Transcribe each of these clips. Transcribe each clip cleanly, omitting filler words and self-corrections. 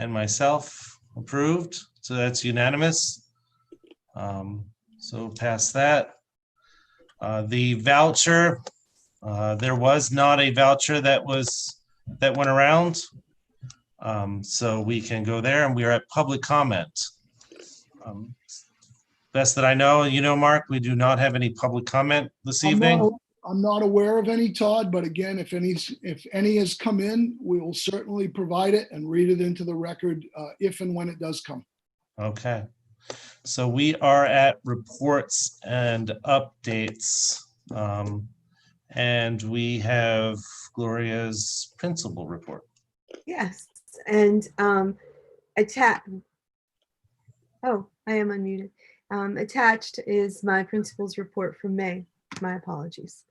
and myself approved. So that's unanimous. So past that. The voucher, there was not a voucher that went around. So we can go there, and we are at public comment. Best that I know, Mark, we do not have any public comment this evening. I'm not aware of any, Todd, but again, if any has come in, we will certainly provide it and read it into the record if and when it does come. Okay. So we are at reports and updates. And we have Gloria's principal report. Yes, and oh, I am unmuted. Attached is my principal's report from May. My apologies.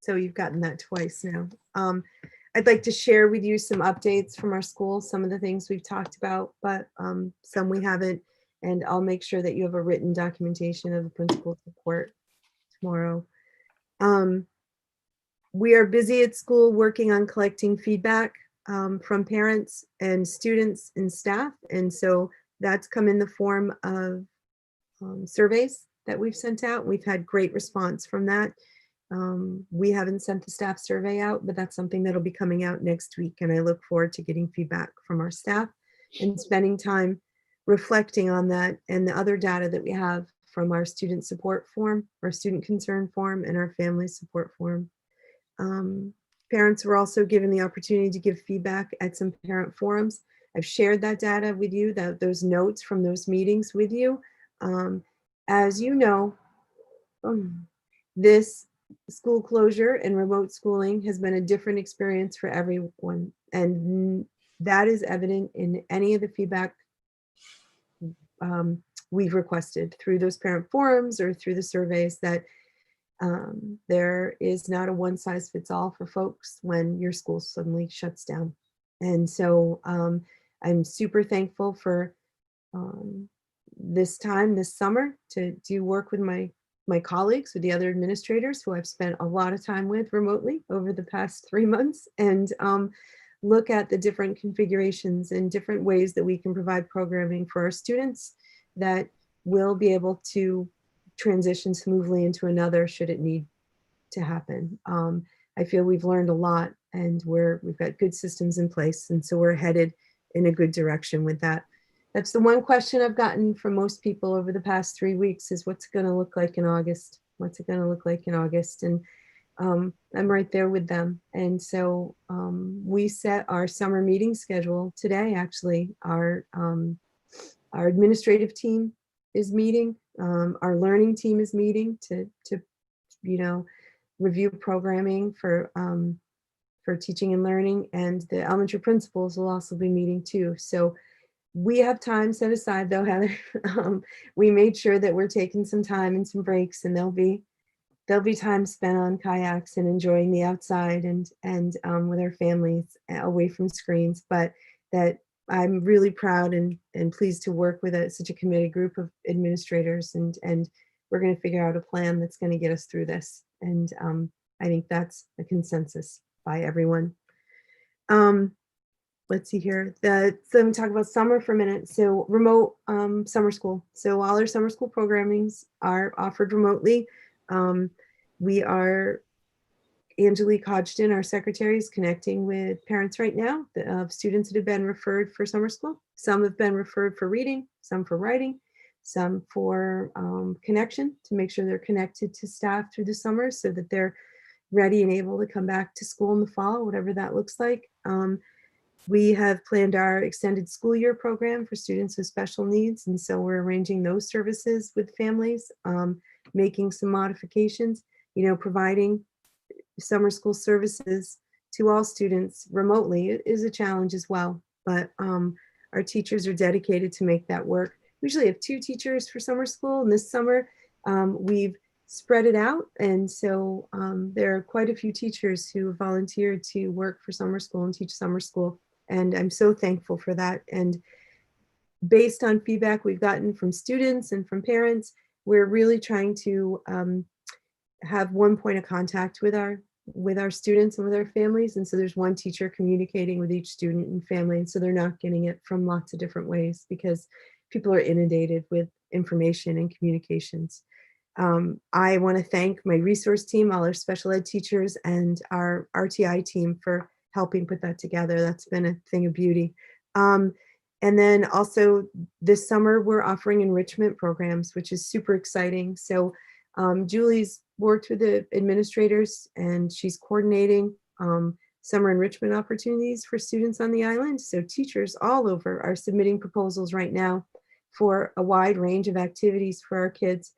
So you've gotten that twice now. I'd like to share with you some updates from our school, some of the things we've talked about, but some we haven't. And I'll make sure that you have a written documentation of the principal's report tomorrow. We are busy at school working on collecting feedback from parents and students and staff. And so that's come in the form of surveys that we've sent out. We've had great response from that. We haven't sent the staff survey out, but that's something that'll be coming out next week. And I look forward to getting feedback from our staff and spending time reflecting on that and the other data that we have from our student support form, our student concern form, and our family support form. Parents were also given the opportunity to give feedback at some parent forums. I've shared that data with you, those notes from those meetings with you. As you know, this school closure and remote schooling has been a different experience for everyone. And that is evident in any of the feedback we've requested through those parent forums or through the surveys, that there is not a one size fits all for folks when your school suddenly shuts down. And so I'm super thankful for this summer to do work with my colleagues, with the other administrators who I've spent a lot of time with remotely over the past 3 months, and look at the different configurations and different ways that we can provide programming for our students that will be able to transition smoothly into another should it need to happen. I feel we've learned a lot, and we've got good systems in place, and so we're headed in a good direction with that. That's the one question I've gotten from most people over the past 3 weeks is, what's it going to look like in August? What's it going to look like in August? And I'm right there with them. And so we set our summer meeting schedule today. Actually, our administrative team is meeting. Our learning team is meeting to review programming for teaching and learning, and the elementary principals will also be meeting too. So we have time set aside, though, Heather. We made sure that we're taking some time and some breaks, and there'll be time spent on kayaks and enjoying the outside and with our families away from screens. But that I'm really proud and pleased to work with such a committed group of administrators, and we're going to figure out a plan that's going to get us through this. And I think that's a consensus by everyone. Let's see here. So let me talk about summer for a minute. So remote summer school. So all our summer school programmings are offered remotely. We are, Angelique Hodgson, our secretary, is connecting with parents right now of students that have been referred for summer school. Some have been referred for reading, some for writing, some for connection, to make sure they're connected to staff through the summer so that they're ready and able to come back to school in the fall, whatever that looks like. We have planned our extended school year program for students with special needs. And so we're arranging those services with families, making some modifications, providing summer school services to all students remotely. It is a challenge as well, but our teachers are dedicated to make that work. We usually have 2 teachers for summer school, and this summer we've spread it out. And so there are quite a few teachers who volunteered to work for summer school and teach summer school. And I'm so thankful for that. And based on feedback we've gotten from students and from parents, we're really trying to have one point of contact with our with our students and with our families. And so there's one teacher communicating with each student and family. And so they're not getting it from lots of different ways because people are inundated with information and communications. I want to thank my resource team, all our special ed teachers, and our RTI team for helping put that together. That's been a thing of beauty. And then also this summer, we're offering enrichment programs, which is super exciting. So Julie's worked with the administrators and she's coordinating summer enrichment opportunities for students on the island. So teachers all over are submitting proposals right now for a wide range of activities for our kids.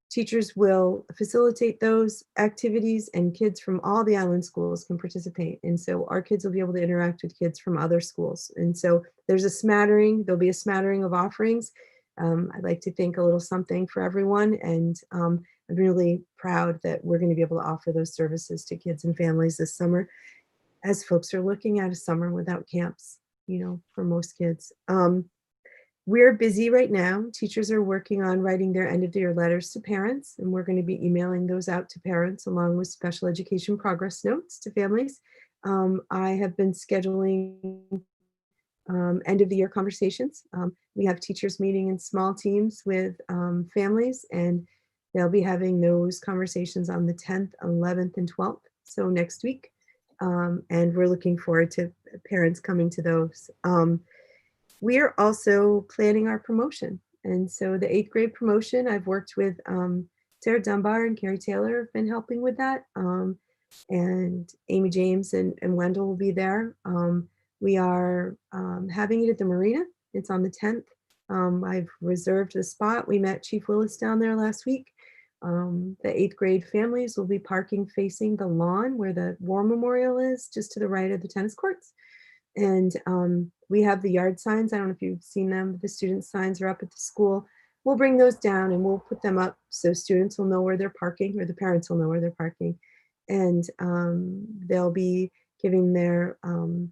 Teachers will facilitate those activities and kids from all the island schools can participate. And so our kids will be able to interact with kids from other schools. And so there's a smattering, there'll be a smattering of offerings. I'd like to think a little something for everyone. And I'm really proud that we're going to be able to offer those services to kids and families this summer as folks are looking at a summer without camps, you know, for most kids. We're busy right now. Teachers are working on writing their end of the year letters to parents, and we're going to be emailing those out to parents along with special education progress notes to families. I have been scheduling end of the year conversations. We have teachers meeting in small teams with families, and they'll be having those conversations on the 10th, 11th, and 12th. So next week. And we're looking forward to parents coming to those. We are also planning our promotion. And so the 8th grade promotion, I've worked with Sarah Dunbar and Carrie Taylor have been helping with that. And Amy James and Wendell will be there. We are having it at the marina. It's on the 10th. I've reserved the spot. We met Chief Willis down there last week. The 8th grade families will be parking facing the lawn where the war memorial is, just to the right of the tennis courts. And we have the yard signs. I don't know if you've seen them, but the student signs are up at the school. We'll bring those down and we'll put them up so students will know where they're parking, or the parents will know where they're parking. And they'll be giving their, well,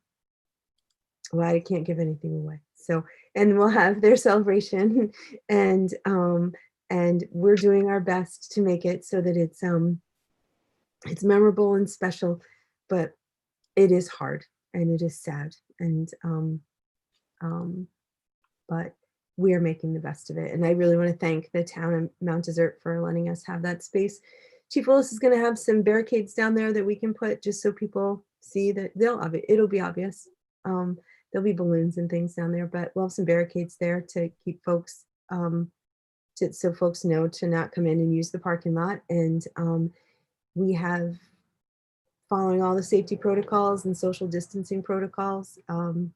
I can't give anything away. So, and we'll have their celebration and we're doing our best to make it so that it's memorable and special, but it is hard. And it is sad, and but we are making the best of it. And I really want to thank the town of Mount Desert for letting us have that space. Chief Willis is going to have some barricades down there that we can put just so people see that it'll be obvious. There'll be balloons and things down there, but we'll have some barricades there to keep folks, so folks know to not come in and use the parking lot. And we have, following all the safety protocols and social distancing protocols.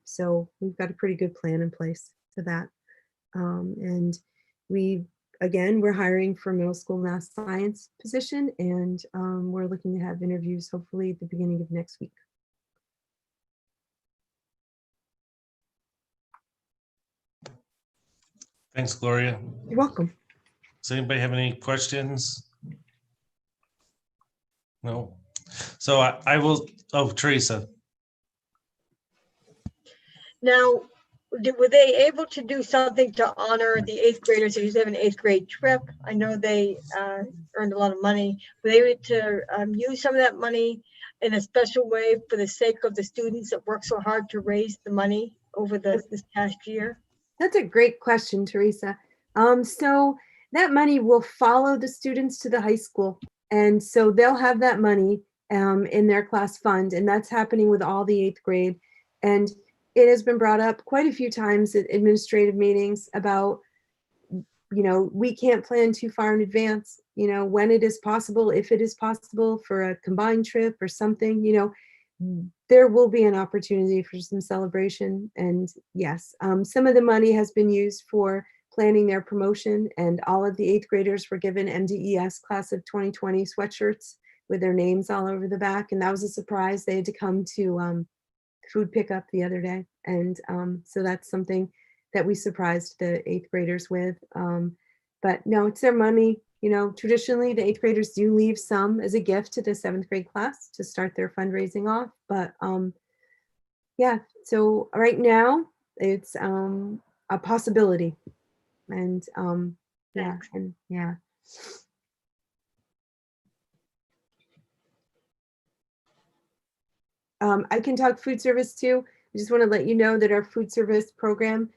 So we've got a pretty good plan in place for that. And we're hiring for middle school math science position, and we're looking to have interviews hopefully at the beginning of next week. Thanks, Gloria. You're welcome. Does anybody have any questions? No. So I will, Teresa. Now, were they able to do something to honor the 8th graders who have an 8th grade trip? I know they earned a lot of money. Were they able to use some of that money in a special way for the sake of the students that worked so hard to raise the money over this past year? That's a great question, Teresa. So that money will follow the students to the high school. And so they'll have that money in their class fund, and that's happening with all the 8th grade. And it has been brought up quite a few times at administrative meetings about, you know, we can't plan too far in advance, you know, when it is possible, if it is possible for a combined trip or something, you know, there will be an opportunity for some celebration. And yes, some of the money has been used for planning their promotion, and all of the 8th graders were given MDES class of 2020 sweatshirts with their names all over the back. And that was a surprise. They had to come to food pickup the other day. And so that's something that we surprised the 8th graders with. But no, it's their money. You know, traditionally the 8th graders do leave some as a gift to the 7th grade class to start their fundraising off. But yeah, so right now it's a possibility. And yeah, and yeah. I can talk food service too. I just want to let you know that our food service program,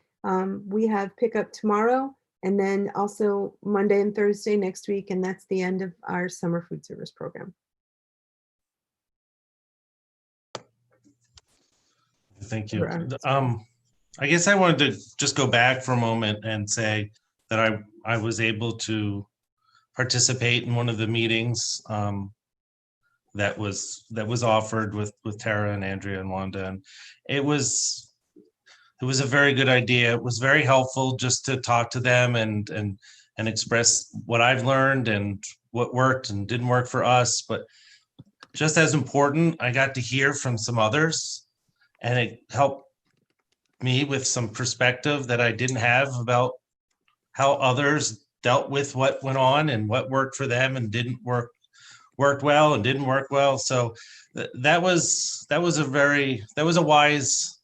we have pickup tomorrow and then also Monday and Thursday next week. And that's the end of our summer food service program. Thank you. I guess I wanted to just go back for a moment and say that I was able to participate in one of the meetings that was offered with Tara and Andrea and Wanda, and it was a very good idea. It was very helpful just to talk to them and express what I've learned and what worked and didn't work for us. But just as important, I got to hear from some others, and it helped me with some perspective that I didn't have about how others dealt with what went on and what worked for them and worked well and didn't work well. So that was a wise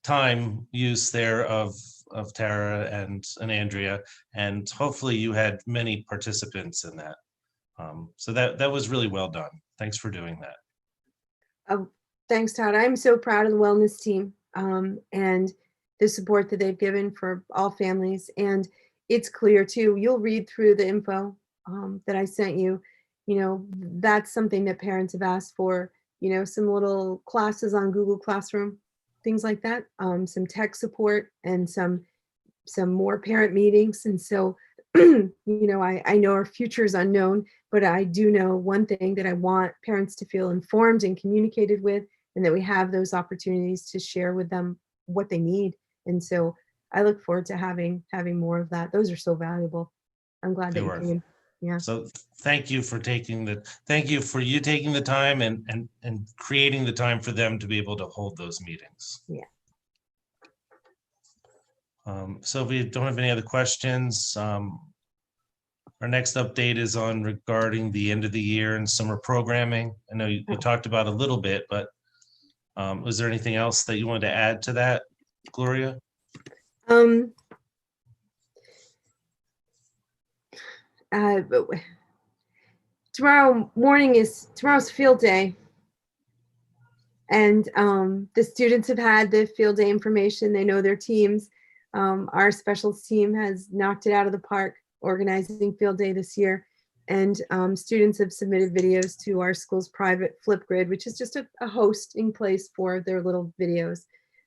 time use there of Tara and Andrea, and hopefully you had many participants in that. So that was really well done. Thanks for doing that. Thanks, Todd. I'm so proud of the wellness team and the support that they've given for all families. And it's clear too, you'll read through the info that I sent you. You know, that's something that parents have asked for, you know, some little classes on Google Classroom, things like that, some tech support and some more parent meetings. And so, you know, I know our future is unknown, but I do know one thing, that I want parents to feel informed and communicated with, and that we have those opportunities to share with them what they need. And so I look forward to having more of that. Those are so valuable. I'm glad that you came. Yeah. So thank you for taking the time and creating the time for them to be able to hold those meetings. Yeah. So if we don't have any other questions, our next update is on regarding the end of the year and summer programming. I know you talked about a little bit, but was there anything else that you wanted to add to that, Gloria? Tomorrow's field day. And the students have had the field day information. They know their teams. Our specials team has knocked it out of the park organizing field day this year. And students have submitted videos to our school's private Flipgrid, which is just a hosting place for their little videos.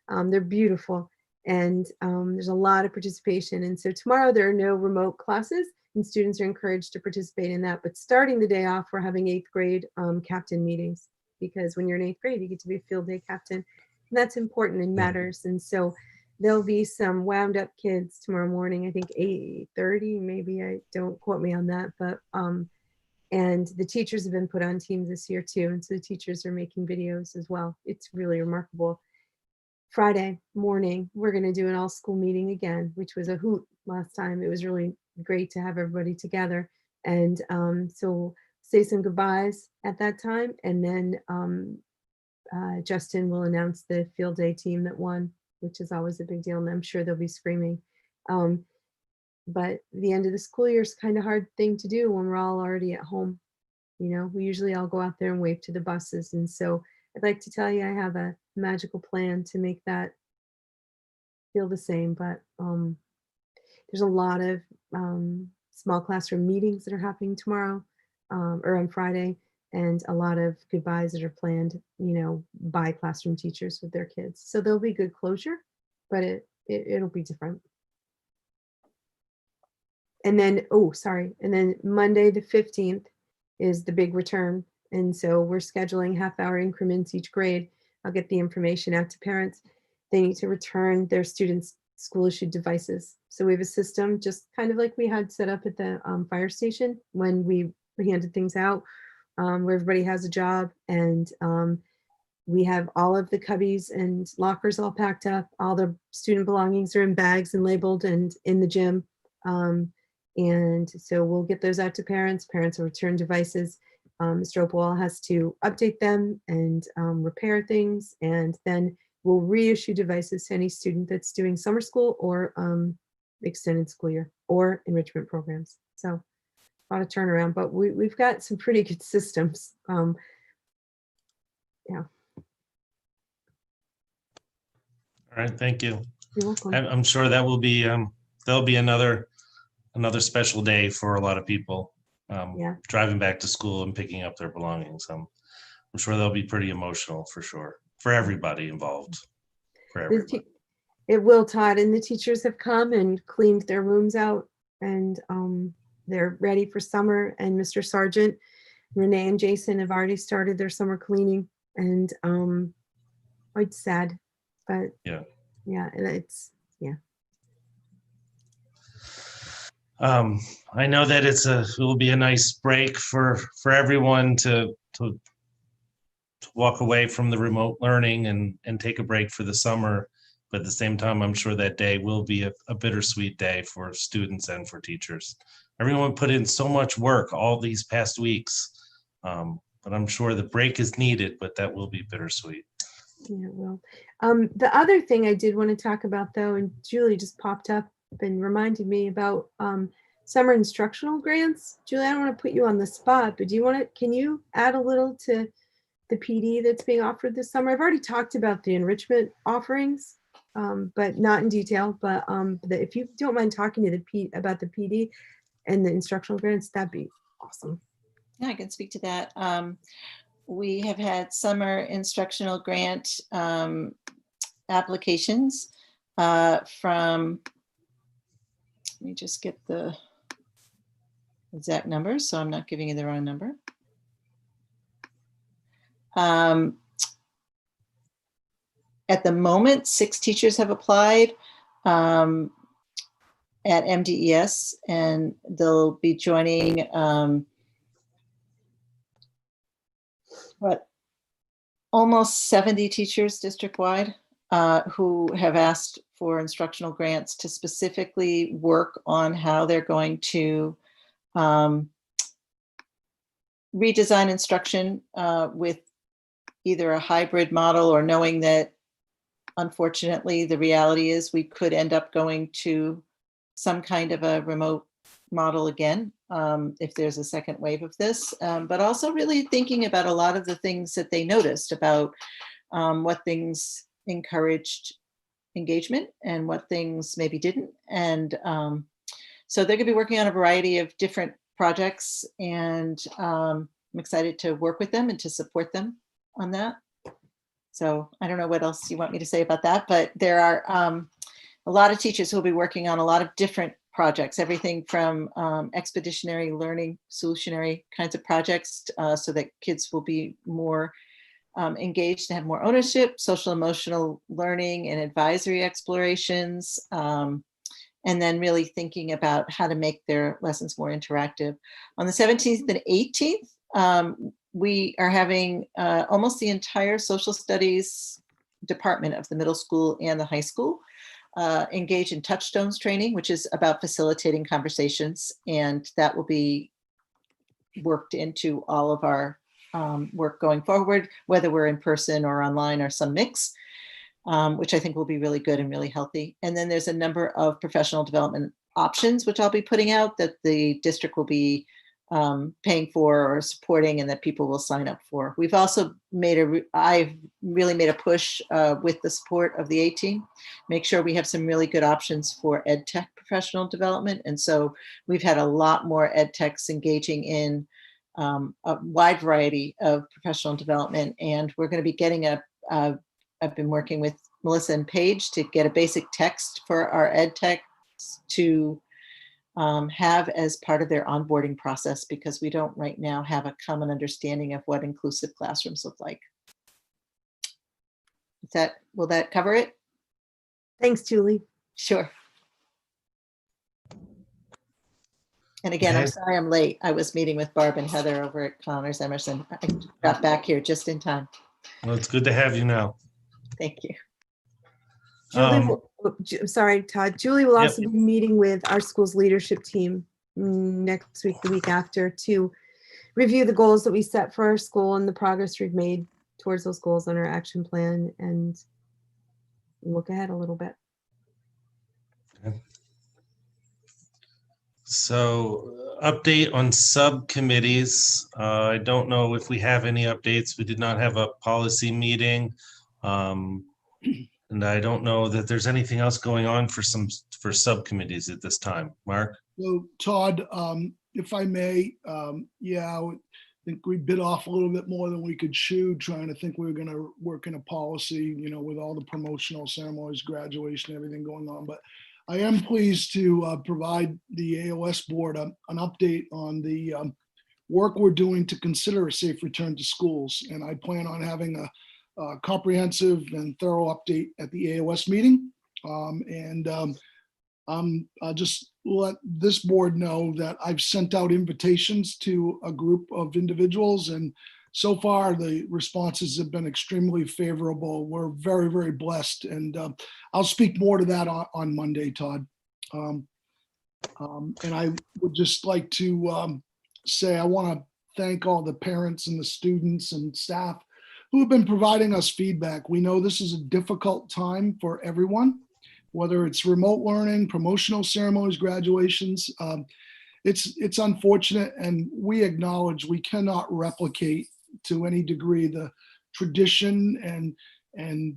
They're beautiful. And there's a lot of participation. And so tomorrow there are no remote classes, and students are encouraged to participate in that. But starting the day off, we're having 8th grade captain meetings, because when you're in 8th grade, you get to be a field day captain. And that's important and matters. And so there'll be some wound up kids tomorrow morning, I think 8:30, maybe, I don't quote me on that, but and the teachers have been put on teams this year too. And so the teachers are making videos as well. It's really remarkable. Friday morning, we're going to do an all school meeting again, which was a hoot last time. It was really great to have everybody together. And so we'll say some goodbyes at that time. And then Justin will announce the field day team that won, which is always a big deal. And I'm sure they'll be screaming. But the end of the school year is kind of hard thing to do when we're all already at home. You know, we usually all go out there and wave to the buses. And so I'd like to tell you I have a magical plan to make that feel the same. But there's a lot of small classroom meetings that are happening tomorrow or on Friday, and a lot of goodbyes that are planned, you know, by classroom teachers with their kids. So there'll be good closure, but it'll be different. And then, and then Monday the 15th is the big return. And so we're scheduling half-hour increments each grade. I'll get the information out to parents. They need to return their students' school-issued devices. So we have a system just kind of like we had set up at the fire station when we handed things out, where everybody has a job, and we have all of the cubbies and lockers all packed up. All the student belongings are in bags and labeled and in the gym. And so we'll get those out to parents. Parents will return devices. Mr. Opal has to update them and repair things, and then we'll reissue devices to any student that's doing summer school or extended school year or enrichment programs. So a lot of turnaround, but we've got some pretty good systems. Yeah. All right, thank you. You're welcome. I'm sure that will be, that'll be another special day for a lot of people. Yeah. Driving back to school and picking up their belongings. I'm sure they'll be pretty emotional for sure, for everybody involved, for The everybody. te- It will, Todd, and the teachers have come and cleaned their rooms out, and they're ready for summer. And Mr. Sargent, Renee, and Jason have already started their summer cleaning, and it's sad, but Yeah. and it's I know that it will be a nice break for everyone to walk away from the remote learning and take a break for the summer. But at the same time, I'm sure that day will be a bittersweet day for students and for teachers. Everyone put in so much work all these past weeks. But I'm sure the break is needed, but that will be bittersweet. Yeah, well, the other thing I did want to talk about, though, and Julie just popped up and reminded me about summer instructional grants. Julie, I don't want to put you on the spot, but can you add a little to the PD that's being offered this summer? I've already talked about the enrichment offerings, but not in detail. But if you don't mind talking to about the PD and the instructional grants, that'd be awesome. Yeah, I can speak to that. We have had summer instructional grant applications from, let me just get the exact numbers so I'm not giving you the wrong number. At the moment, 6 teachers have applied at MDES, and they'll be joining almost 70 teachers district-wide who have asked for instructional grants to specifically work on how they're going to redesign instruction with either a hybrid model, or knowing that unfortunately the reality is we could end up going to some kind of a remote model again if there's a second wave of this, but also really thinking about a lot of the things that they noticed about what things encouraged engagement and what things maybe didn't. And so they're going to be working on a variety of different projects, and I'm excited to work with them and to support them on that. So I don't know what else you want me to say about that, but there are a lot of teachers who will be working on a lot of different projects, everything from expeditionary learning, solutionary kinds of projects, so that kids will be more engaged and have more ownership, social emotional learning and advisory explorations, and then really thinking about how to make their lessons more interactive. On the 17th and 18th, we are having almost the entire social studies department of the middle school and the high school engage in touchstones training, which is about facilitating conversations, and that will be worked into all of our work going forward, whether we're in person or online or some mix, which I think will be really good and really healthy. And then there's a number of professional development options, which I'll be putting out that the district will be paying for or supporting, and that people will sign up for. We've also I've really made a push with the support of the A team, make sure we have some really good options for ed tech professional development. And so we've had a lot more ed techs engaging in a wide variety of professional development. And we're going to be getting I've been working with Melissa and Paige to get a basic text for our ed techs to have as part of their onboarding process, because we don't right now have a common understanding of what inclusive classrooms look like. Will that cover it? Thanks, Julie. Sure. And again, I'm Okay. sorry I'm late. I was meeting with Barb and Heather over at Connors Emerson. I got back here just in time. Well, it's good to have you now. Thank you. Julie, sorry, Todd. Julie will Yep. also be meeting with our school's leadership team next week, the week after, to review the goals that we set for our school and the progress we've made towards those goals on our action plan, and look ahead a little bit. So update on subcommittees. I don't know if we have any updates. We did not have a policy meeting. And I don't know that there's anything else going on for subcommittees at this time. Mark? So Todd, if I may, yeah, I think we bit off a little bit more than we could chew, trying to think we were going to work in a policy, with all the promotional ceremonies, graduation, everything going on. But I am pleased to provide the AOS board an update on the work we're doing to consider a safe return to schools. And I plan on having a comprehensive and thorough update at the AOS meeting. I'll just let this board know that I've sent out invitations to a group of individuals, and so far the responses have been extremely favorable. We're very, very blessed, and I'll speak more to that on Monday, Todd. And I would just like to say I want to thank all the parents and the students and staff who have been providing us feedback. We know this is a difficult time for everyone, whether it's remote learning, promotional ceremonies, graduations. It's unfortunate, and we acknowledge we cannot replicate to any degree the tradition and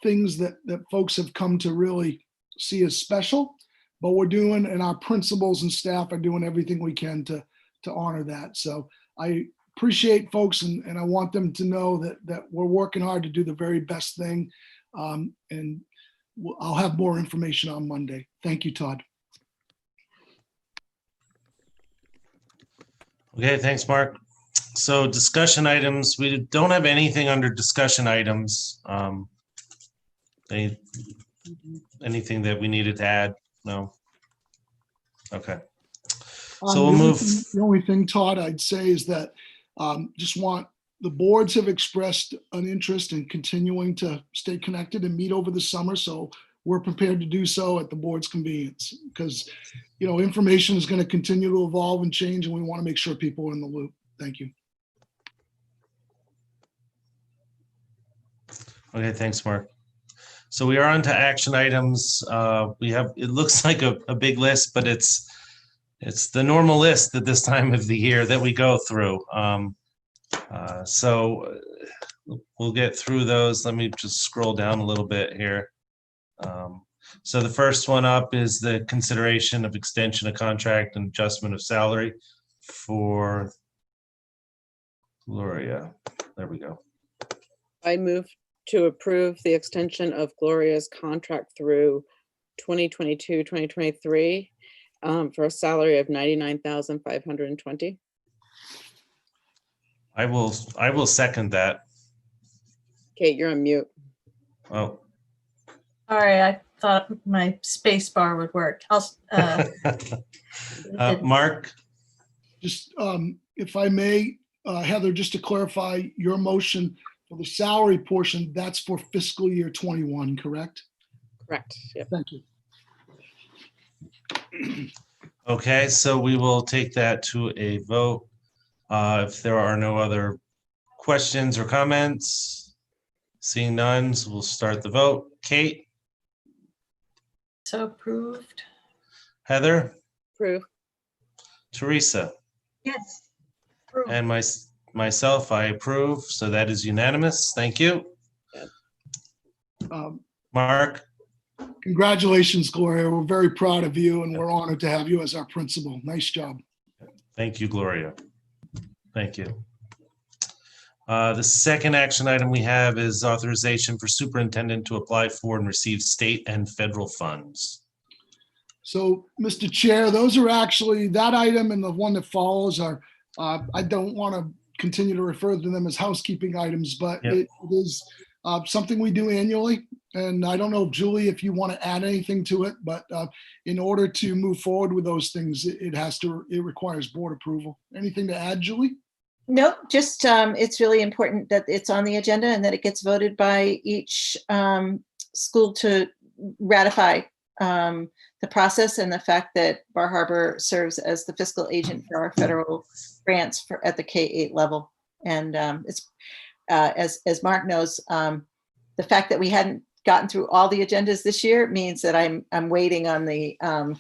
things that folks have come to really see as special. But we're doing, and our principals and staff are doing everything we can to honor that. So I appreciate folks, and I want them to know that we're working hard to do the very best thing. And I'll have more information on Monday. Thank you, Todd. Okay, thanks, Mark. So discussion items, we don't have anything under discussion items. Anything that we needed to add? No? Okay. So we'll move. The only thing, Todd, I'd say is that just want the boards have expressed an interest in continuing to stay connected and meet over the summer. So we're prepared to do so at the board's convenience, because, information is going to continue to evolve and change, and we want to make sure people are in the loop. Thank you. Okay, thanks, Mark. So we are on to action items. We have, it looks like a big list, but it's the normal list at this time of the year that we go through. So we'll get through those. Let me just scroll down a little bit here. So the first one up is the consideration of extension of contract and adjustment of salary for Gloria. There we go. I move to approve the extension of Gloria's contract through 2022, 2023 for a salary of $99,520. I will second that. Kate, you're on mute. Oh. Sorry, I thought my space bar would work. Mark? Just if I may, Heather, just to clarify your motion for the salary portion, that's for fiscal year 21, correct? Correct. Yep. Thank you. Okay, so we will take that to a vote. If there are no other questions or comments, seeing none, so we'll start the vote. Kate? So approved. Heather? Approve. Teresa? Yes. Approved. And myself, I approve. So that is unanimous. Thank you. Mark? Congratulations, Gloria. We're very proud of you, and we're honored to have you as our principal. Nice job. Thank you, Gloria. Thank you. The second action item we have is authorization for superintendent to apply for and receive state and federal funds. So, Mr. Chair, those are actually, that item and the one that follows are, I don't want to continue to refer to them as housekeeping items, but Yep. it is something we do annually. And I don't know, Julie, if you want to add anything to it, but in order to move forward with those things, it requires board approval. Anything to add, Julie? No, just it's really important that it's on the agenda and that it gets voted by each school to ratify the process, and the fact that Bar Harbor serves as the fiscal agent for our federal grants at the K-8 level. And it's as Mark knows, the fact that we hadn't gotten through all the agendas this year means that I'm waiting on the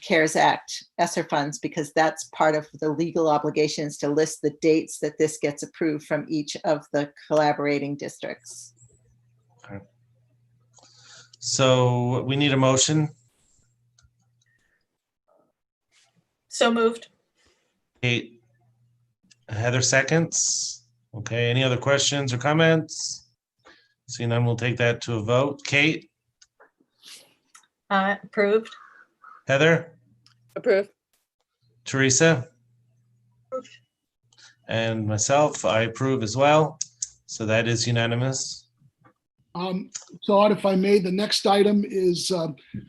CARES Act ESSER funds, because that's part of the legal obligations to list the dates that this gets approved from each of the collaborating districts. Okay. So we need a motion. So moved. Kate, Heather seconds. Okay, any other questions or comments? Seeing none, we'll take that to a vote. Kate, Approved. Heather, Approve. Teresa, and myself, I approve as well. So that is unanimous. So if I may, the next item is,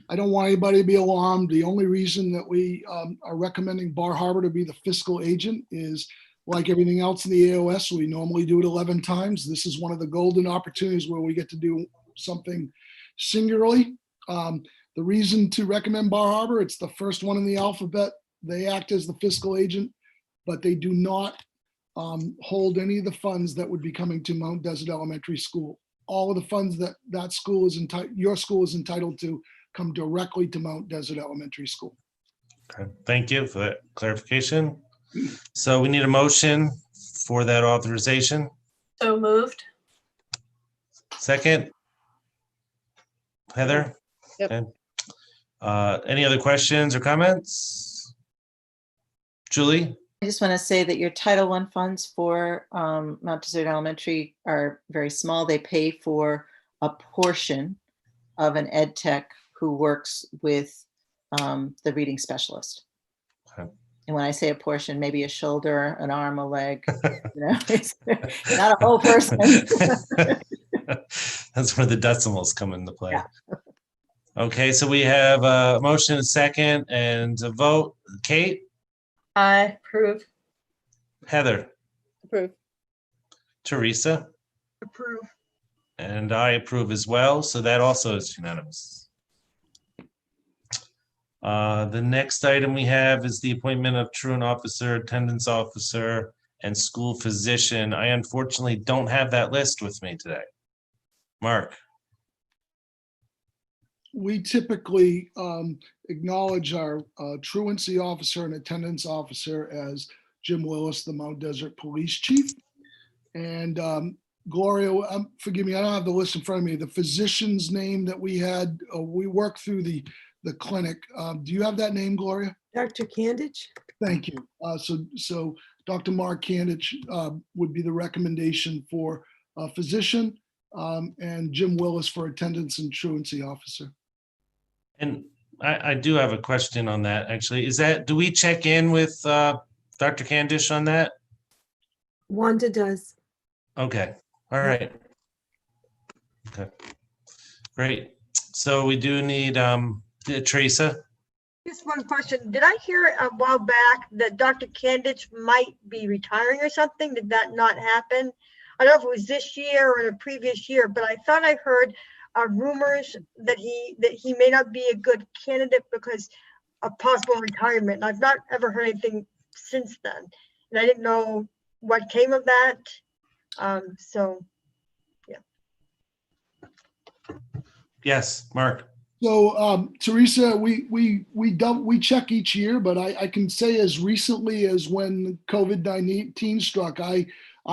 I don't want anybody to be alarmed. The only reason that we are recommending Bar Harbor to be the fiscal agent is, like everything else in the AOS, we normally do it 11 times. This is one of the golden opportunities where we get to do something singularly. The reason to recommend Bar Harbor, it's the first one in the alphabet. They act as the fiscal agent, but they do not hold any of the funds that would be coming to Mount Desert Elementary School. All of the funds that your school is entitled to come directly to Mount Desert Elementary School. Okay, thank you for that clarification. So we need a motion for that authorization. So moved. Second. Heather? Yep. Okay. Any other questions or comments? Julie? I just want to say that your Title I funds for Mount Desert Elementary are very small. They pay for a portion of an ed tech who works with the reading specialist. Okay. And when I say a portion, maybe a shoulder, an arm, a leg, it's not a whole person. That's where the decimals come into play. Yeah. Okay, so we have a motion, a second, and a vote. Kate? I approve. Heather? Approve. Teresa? Approve. And I approve as well, so that also is unanimous. The next item we have is the appointment of truant officer, attendance officer, and school physician. I unfortunately don't have that list with me today. Mark? We typically acknowledge our truancy officer and attendance officer as Jim Willis, the Mount Desert Police Chief. And Gloria, forgive me, I don't have the list in front of me. The physician's name that we had, we worked through the clinic. Do you have that name, Gloria? Dr. Candich? Thank you. So Dr. Mark Candich would be the recommendation for a physician, and Jim Willis for attendance and truancy officer. And I do have a question on that, actually. Do we check in with Dr. Candish on that? Wanda does. Okay, all right. Okay, great. So we do need Teresa. Just one question. Did I hear a while back that Dr. Candich might be retiring or something? Did that not happen? I don't know if it was this year or in a previous year, but I thought I heard rumors that he may not be a good candidate because of possible retirement. And I've not ever heard anything since then. And I didn't know what came of that. So, yeah. Yes, Mark. So Teresa, we check each year, but I can say as recently as when COVID-19 struck, I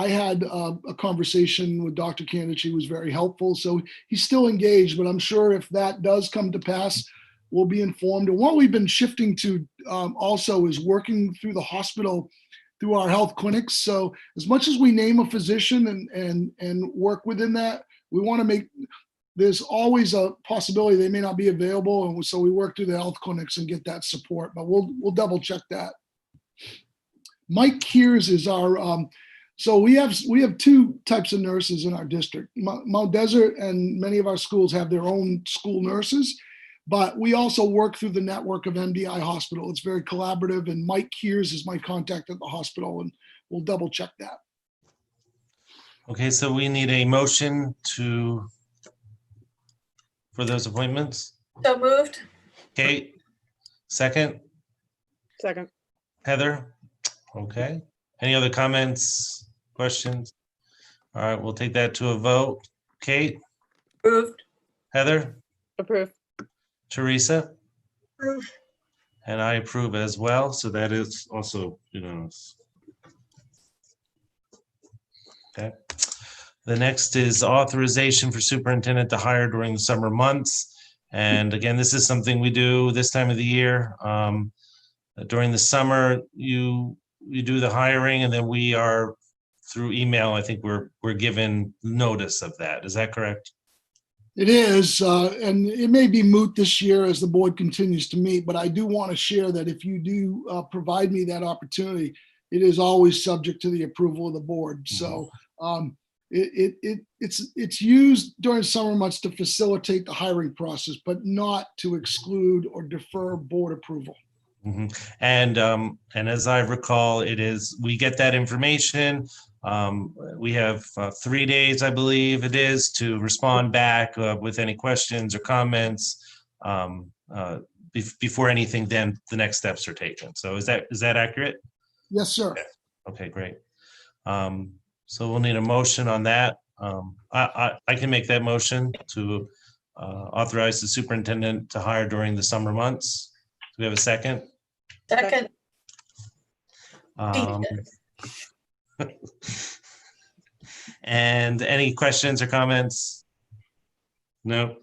had a conversation with Dr. Candich. He was very helpful. So he's still engaged, but I'm sure if that does come to pass, we'll be informed. And what we've been shifting to also is working through the hospital, through our health clinics. So as much as we name a physician and work within that, we want to make, there's always a possibility they may not be available. And so we work through the health clinics and get that support, but we'll double check that. Mike Kears is our, so we have two types of nurses in our district. Mount Desert and many of our schools have their own school nurses, but we also work through the network of MDI Hospital. It's very collaborative, and Mike Kears is my contact at the hospital, and we'll double check that. Okay, so we need a motion for those appointments. So moved. Kate, second. Second. Heather, okay. Any other comments, questions? All right, we'll take that to a vote. Kate, Approved. Heather, Approve. Teresa, Approve. and I approve as well. So that is also unanimous. Okay. The next is authorization for superintendent to hire during the summer months. And again, this is something we do this time of the year. During the summer, you do the hiring, and then we are through email. I think we're given notice of that. Is that correct? It is, and it may be moot this year as the board continues to meet, but I do want to share that if you do provide me that opportunity, it is always subject to the approval of the board. So it's used during summer months to facilitate the hiring process, but not to exclude or defer board approval. Mhm. And as I recall, we get that information. We have 3 days, I believe it is, to respond back with any questions or comments before anything, then the next steps are taken. So is that accurate? Yes, sir. Okay, great. So we'll need a motion on that. I can make that motion to authorize the superintendent to hire during the summer months. Do we have a second? Second, Um, And any questions or comments? No.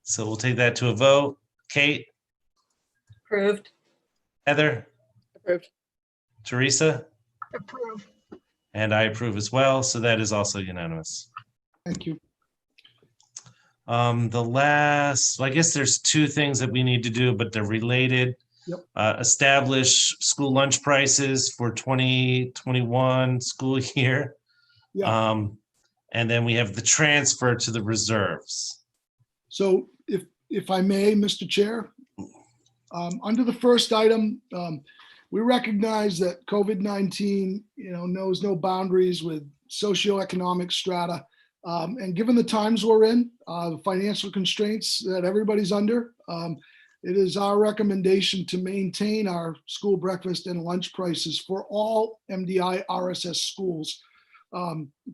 So we'll take that to a vote. Kate, approved. Heather, Approved. Teresa, Approve. and I approve as well. So that is also unanimous. Thank you. I guess there's 2 things that we need to do, but they're related. Yep. Establish school lunch prices for 2021 school year. Yeah. And then we have the transfer to the reserves. So if I may, Mr. Chair, under the first item, we recognize that COVID-19, knows no boundaries with socioeconomic strata. And given the times we're in, the financial constraints that everybody's under, it is our recommendation to maintain our school breakfast and lunch prices for all MDI RSS schools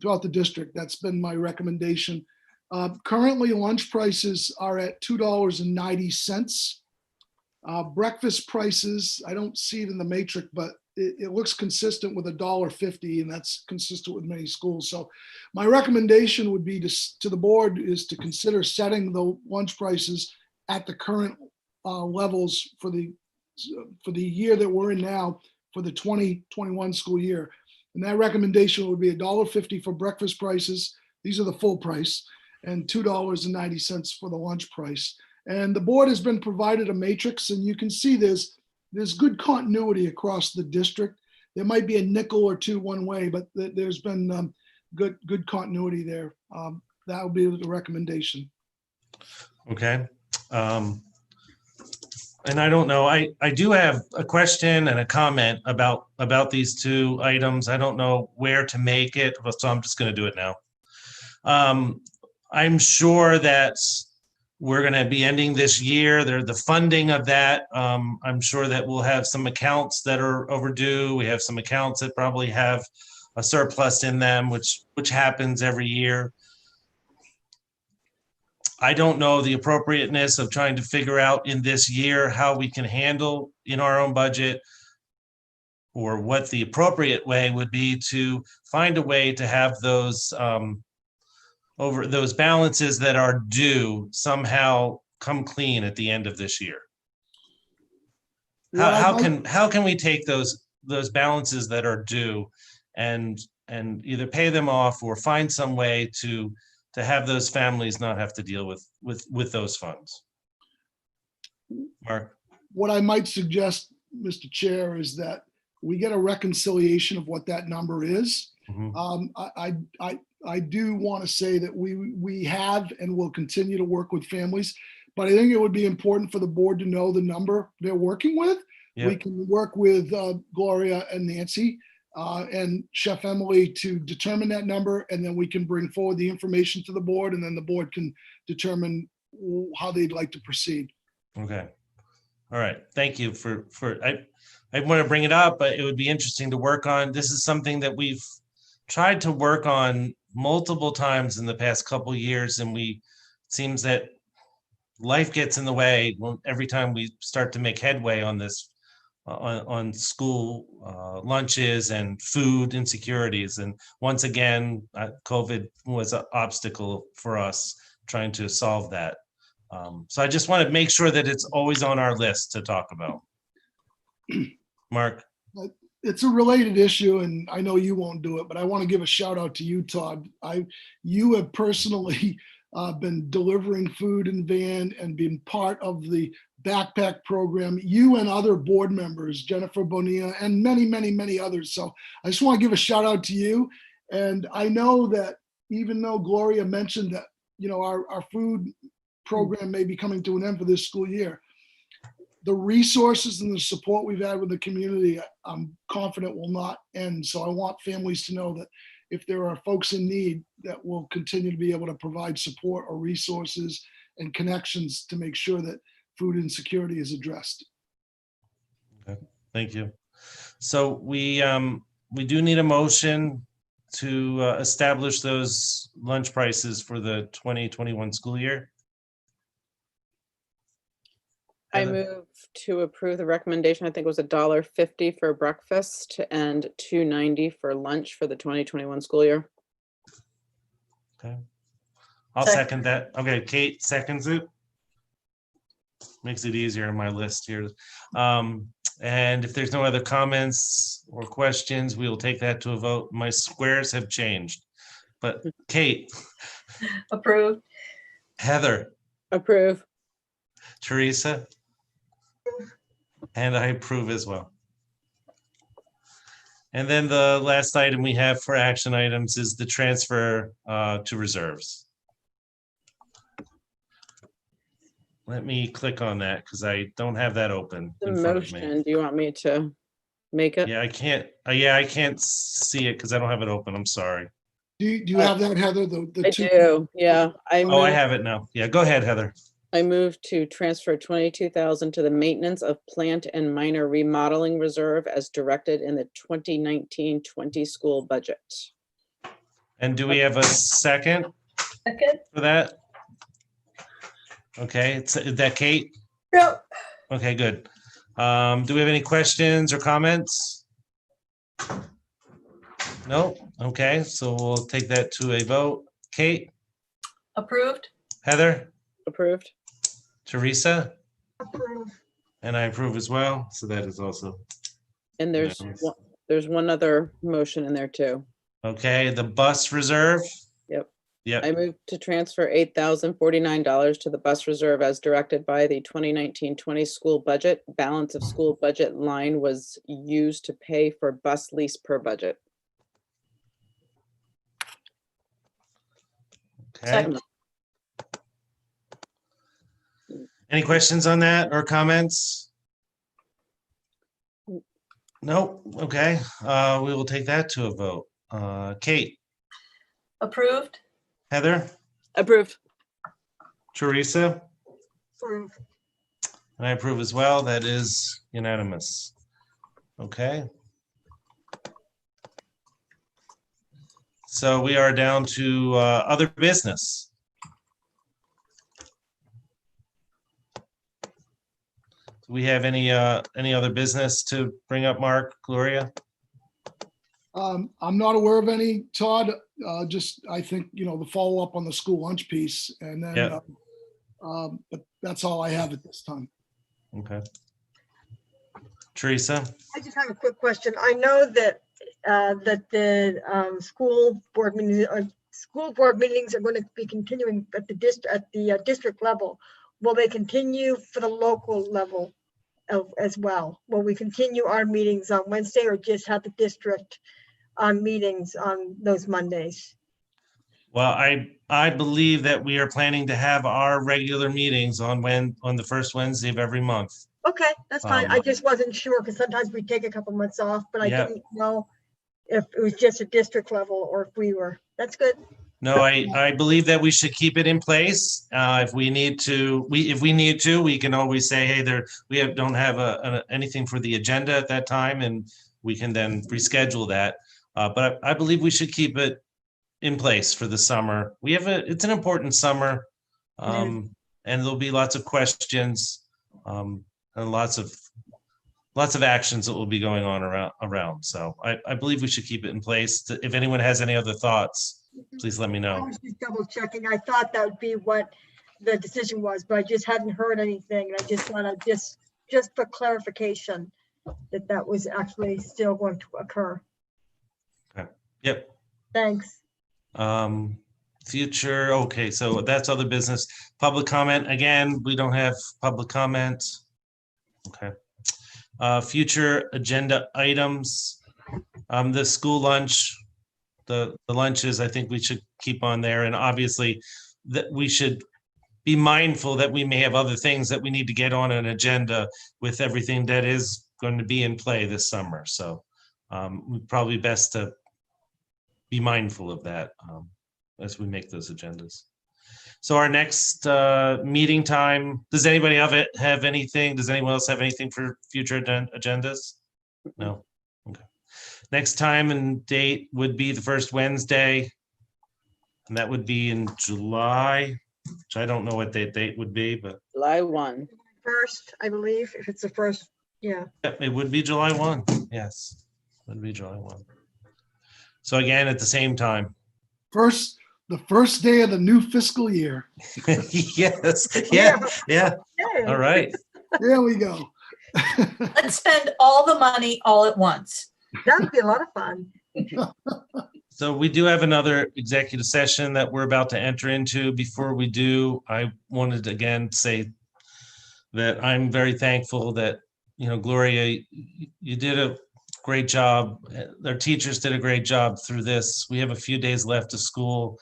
throughout the district. That's been my recommendation. Currently, lunch prices are at $2.90. Breakfast prices, I don't see it in the matrix, but it looks consistent with $1.50, and that's consistent with many schools. So my recommendation would be to the board is to consider setting the lunch prices at the current levels for the year that we're in now for the 2021 school year. And that recommendation would be $1.50 for breakfast prices. These are the full price, and $2.90 for the lunch price. And the board has been provided a matrix, and you can see there's good continuity across the district. There might be a nickel or two one way, but there's been good continuity there. That would be the recommendation. Okay. And I don't know, I do have a question and a comment about these 2 items. I don't know where to make it, so I'm just going to do it now. I'm sure that we're going to be ending this year. The funding of that, I'm sure that we'll have some accounts that are overdue. We have some accounts that probably have a surplus in them, which happens every year. I don't know the appropriateness of trying to figure out in this year how we can handle in our own budget, or what the appropriate way would be to find a way to have those over those balances that are due somehow come clean at the end of this year. How can we take those balances that are due and either pay them off or find some way to have those families not have to deal with those funds? Mark? What I might suggest, Mr. Chair, is that we get a reconciliation of what that number is. I do want to say that we have and will continue to work with families, but I think it would be important for the board to know the number they're working with. Yep. We can work with Gloria and Nancy and Chef Emily to determine that number, and then we can bring forward the information to the board, and then the board can determine how they'd like to proceed. Okay. All right. Thank you I want to bring it up, but it would be interesting to work on. This is something that we've tried to work on multiple times in the past couple of years, and it seems that life gets in the way every time we start to make headway on this, on school lunches and food insecurities. And once again, COVID was an obstacle for us trying to solve that. So I just want to make sure that it's always on our list to talk about. Mark, It's a related issue, and I know you won't do it, but I want to give a shout out to you, Todd. You have personally been delivering food in van and been part of the backpack program. You and other board members, Jennifer Bonilla, and many, many, many others. So I just want to give a shout out to you. And I know that even though Gloria mentioned that, our food program may be coming to an end for this school year, the resources and the support we've had with the community, I'm confident will not end. So I want families to know that if there are folks in need, that we'll continue to be able to provide support or resources and connections to make sure that food insecurity is addressed. okay, thank you. So we do need a motion to establish those lunch prices for the 2021 school year. I Heather? move to approve the recommendation. I think it was $1.50 for breakfast and $2.90 for lunch for the 2021 school year. Okay. I'll Second. second that. Okay, Kate seconds it. Makes it easier on my list here. And if there's no other comments or questions, we will take that to a vote. My squares have changed. But Kate, Approved. Heather, Approve. Teresa, and I approve as well. And then the last item we have for action items is the transfer to reserves. Let me click on that because I don't have that open The in front of me. motion, do you want me to make it? Yeah, I can't. Yeah, I can't see it because I don't have it open. I'm sorry. Do you have that, Heather? The I two. do, yeah. Oh, I have it now. Yeah, go ahead, Heather. I move to transfer 22,000 to the maintenance of plant and minor remodeling reserve as directed in the 2019-20 school budget. And do we have a second Second. for that? Okay, is that Kate? Yep. Okay, good. Do we have any questions or comments? No? Okay, so we'll take that to a vote. Kate, Approved. Heather, Approved. Teresa, Approve. and I approve as well. So that is also, And there's Unanimous. there's one other motion in there too. okay, the bus reserve. Yep. Yep, I move to transfer $8,049 to the bus reserve as directed by the 2019-20 school budget. Balance of school budget line was used to pay for bus lease per budget. okay. Second. Any questions on that or comments? No, okay, we will take that to a vote. Kate, Approved. Heather, Approved. Teresa, Approve. and I approve as well. That is unanimous. Okay. So we are down to other business. Do we have any other business to bring up, Mark, Gloria? I'm not aware of any, Todd. Just, I think, the follow-up on the school lunch piece, and then, Yeah. but that's all I have at this time. Okay. Teresa? I just have a quick question. I know that the school board meetings are going to be continuing at the district level. Will they continue for the local level as well? Will we continue our meetings on Wednesday or just have the district meetings on those Mondays? Well, I believe that we are planning to have our regular meetings on the first Wednesday of every month. Okay, that's fine. I Um, just wasn't sure because sometimes we take a couple months off, but I Yeah. didn't know if it was just a district level or if we were. That's good. No, I believe that we should keep it in place. If we need to, we can always say, hey, don't have anything for the agenda at that time, and we can then reschedule that. But I believe we should keep it in place for the summer. It's an important summer. And there'll be lots of questions, and lots of actions that will be going on around. So I believe we should keep it in place. If anyone has any other thoughts, please let me I know. was just double checking. I thought that would be what the decision was, but I just hadn't heard anything. And I just want to just for clarification that that was actually still going to occur. Yep. Thanks. Future, okay, so that's other business. Public comment, again, we don't have public comment. Okay. Future agenda items, the school lunch, the lunches, I think we should keep on there. And obviously that we should be mindful that we may have other things that we need to get on an agenda with everything that is going to be in play this summer. So probably best to be mindful of that as we make those agendas. So our next meeting time, does anybody have anything? Does anyone else have anything for future agendas? No. Okay. Next time and date would be the first Wednesday, and that would be in July, which I don't know what that date would be, but July 1. First, I believe, if it's the first, yeah. it would be July 1. Yes, it would be July 1. So again, at the same time. The first day of the new fiscal year. Yes. Yeah. Yeah. Yay. All right. There we go. Let's spend all the money all at once. That would be a lot of fun. So we do have another executive session that we're about to enter into. Before we do, I wanted to again say that I'm very thankful that, Gloria, you did a great job. Our teachers did a great job through this. We have a few days left of school.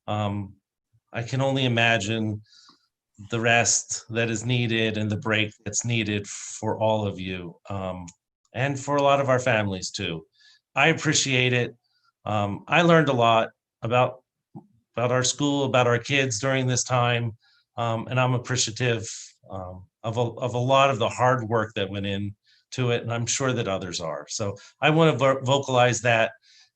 I can only imagine the rest that is needed and the break that's needed for all of you, and for a lot of our families too. I appreciate it. I learned a lot about our school, about our kids during this time, and I'm appreciative of a lot of the hard work that went into it, and I'm sure that others are. So I want to vocalize that,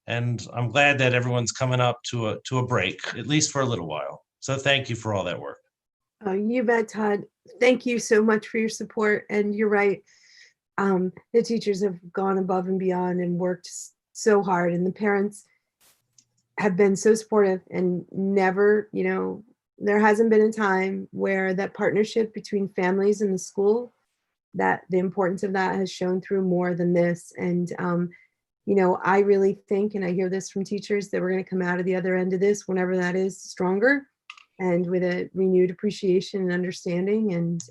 and I'm glad that everyone's coming up to a break, at least for a little while. So thank you for all that work. You bet, Todd. Thank you so much for your support. And you're right. The teachers have gone above and beyond and worked so hard, and the parents have been so supportive, and never, there hasn't been a time where that partnership between families and the school, that the importance of that has shown through more than this. And, I really think, and I hear this from teachers, that we're going to come out of the other end of this, whenever that is, stronger and with a renewed appreciation and understanding. And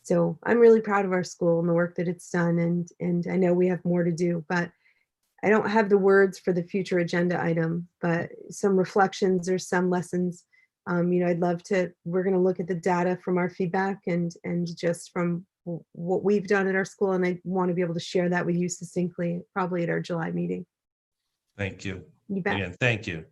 so I'm really proud of our school and the work that it's done. And I know we have more to do, but I don't have the words for the future agenda item, but some reflections or some lessons. I'd love to, we're going to look at the data from our feedback and just from what we've done at our school. And I want to be able to share that with you succinctly, probably at our July meeting. Thank you. You bet. Again, thank you.